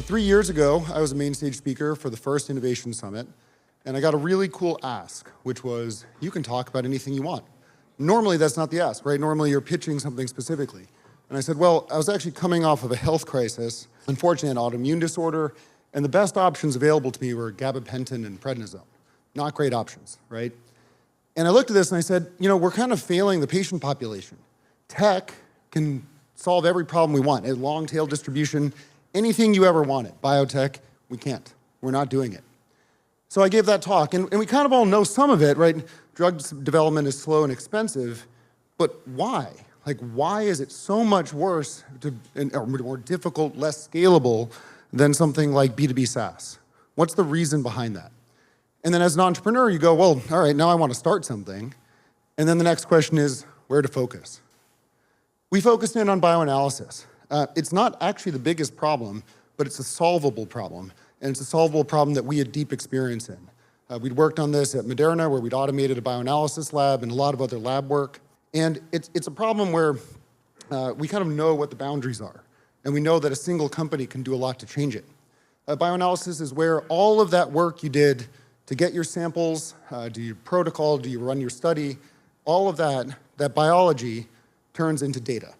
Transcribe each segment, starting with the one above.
3 years ago, I was a main stage speaker for the first Innovation Summit, and I got a really cool ask, which was, you can talk about anything you want. Normally, that's not the ask, right? Normally, you're pitching something specifically. And I said, well, I was actually coming off of a health crisis, unfortunately an autoimmune disorder, and the best options available to me were gabapentin and prednisone. Not great options, right? And I looked at this and I said, you know, we're kind of failing the patient population. Tech can solve every problem we want, a long tail distribution, anything you ever wanted. Biotech, we can't. We're not doing it. So I gave that talk, and we kind of all know some of it, right? Drug development is slow and expensive, but why? Like, why is it so much worse or more difficult, less scalable than something like B2B SaaS? What's the reason behind that? And then as an entrepreneur, you go, well, all right, now I want to start something. And then the next question is, where to focus? We focused in on bioanalysis. It's not actually the biggest problem, but it's a solvable problem. And it's a solvable problem that we had deep experience in. We'd worked on this at Moderna, where we'd automated a bioanalysis lab and a lot of other lab work. And it's a problem where we kind of know what the boundaries are. And we know that a single company can do a lot to change it. Bioanalysis is where all of that work you did to get your samples, do your protocol, do you run your study, all of that biology turns into data.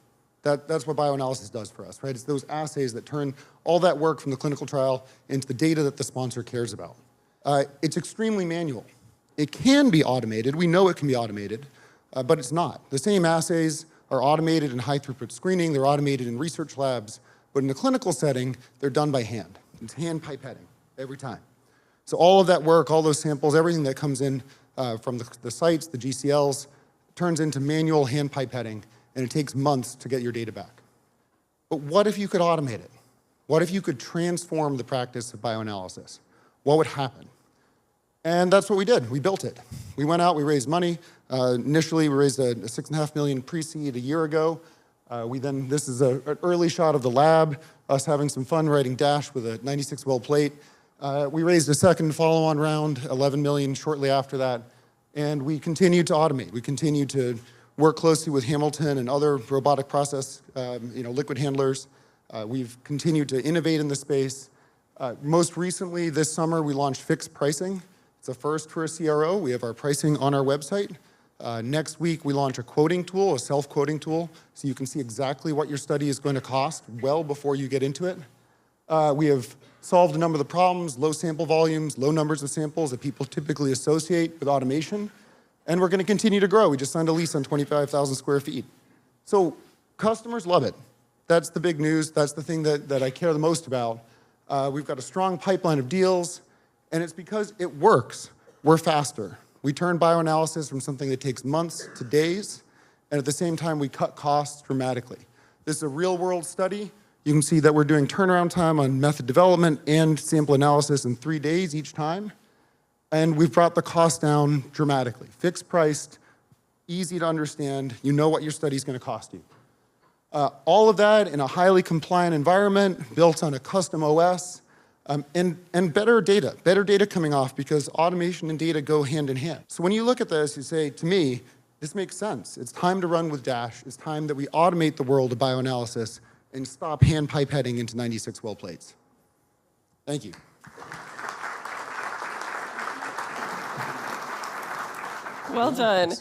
That's what bioanalysis does for us, right? It's those assays that turn all that work from the clinical trial into the data that the sponsor cares about. It's extremely manual. It can be automated. We know it can be automated, but it's not. The same assays are automated in high throughput screening. They're automated in research labs. But in a clinical setting, they're done by hand. It's hand pipetting every time. So all of that work, all those samples, everything that comes in from the sites, the GCLs, turns into manual hand pipetting, and it takes months to get your data back. But what if you could automate it? What if you could transform the practice of bioanalysis? What would happen? And that's what we did. We built it. We went out, we raised money. Initially, we raised a $6.5 million pre-seed a year ago. This is an early shot of the lab, us having some fun writing Dash with a 96-well plate. We raised a second follow-on round, $11 million shortly after that. And we continued to automate. We continued to work closely with Hamilton and other robotic process, liquid handlers. We've continued to innovate in the space. Most recently, this summer, we launched fixed pricing. It's a first for a CRO. We have our pricing on our website. Next week, we launch a quoting tool, a self-quoting tool, so you can see exactly what your study is going to cost well before you get into it. We have solved a number of the problems, low sample volumes, low numbers of samples that people typically associate with automation. And we're going to continue to grow. We just signed a lease on 25,000 square feet. So customers love it. That's the big news. That's the thing that I care the most about. We've got a strong pipeline of deals, and it's because it works. We're faster. We turn bioanalysis from something that takes months to days, and at the same time, we cut costs dramatically. This is a real-world study. You can see that we're doing turnaround time on method development and sample analysis in 3 days each time. And we've brought the cost down dramatically. Fixed priced, easy to understand. You know what your study is going to cost you. All of that in a highly compliant environment, built on a custom OS, and better data coming off, because automation and data go hand in hand. So when you look at this, you say, to me, this makes sense. It's time to run with Dash. It's time that we automate the world of bioanalysis and stop hand pipetting into 96 well plates. Thank you. Well done.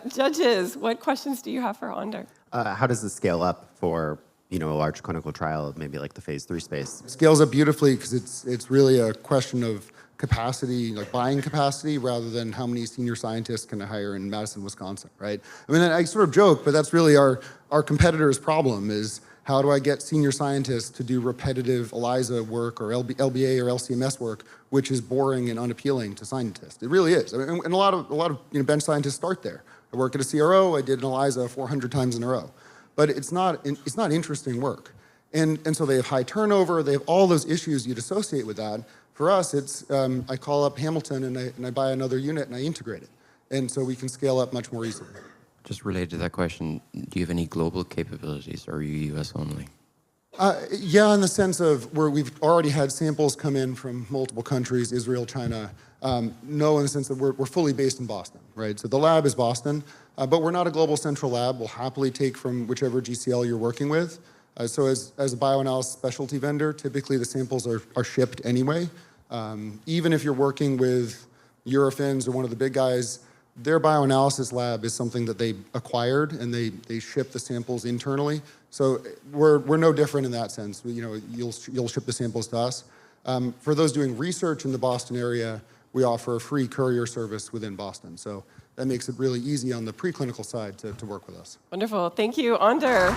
Judges, what questions do you have for Onder? How does this scale up for a large clinical trial of maybe like the phase 3 space? It scales up beautifully because it's really a question of capacity, like buying capacity, rather than how many senior scientists can I hire in Madison, Wisconsin, right? I mean, I sort of joke, but that's really our competitor's problem is, how do I get senior scientists to do repetitive ELISA work or LBA or LCMS work, which is boring and unappealing to scientists? It really is. I mean, and a lot of bench scientists start there. I work at a CRO. I did an ELISA 400 times in a row, but it's not interesting work. And so they have high turnover. They have all those issues you'd associate with that. For us, it's I call up Hamilton and I buy another unit and I integrate it, and so we can scale up much more easily. Just related to that question, do you have any global capabilities, or are you US only? Yeah, in the sense of where we've already had samples come in from multiple countries, Israel, China. No, in the sense that we're fully based in Boston, right? So the lab is Boston, but we're not a global central lab. We'll happily take from whichever GCL you're working with. So as a bioanalysis specialty vendor, typically the samples are shipped anyway. Even if you're working with Eurofins or one of the big guys, their bioanalysis lab is something that they acquired, and they ship the samples internally. So we're no different in that sense. You'll ship the samples to us. For those doing research in the Boston area, we offer a free courier service within Boston. So that makes it really easy on the preclinical side to work with us. Wonderful. Thank you, Ander.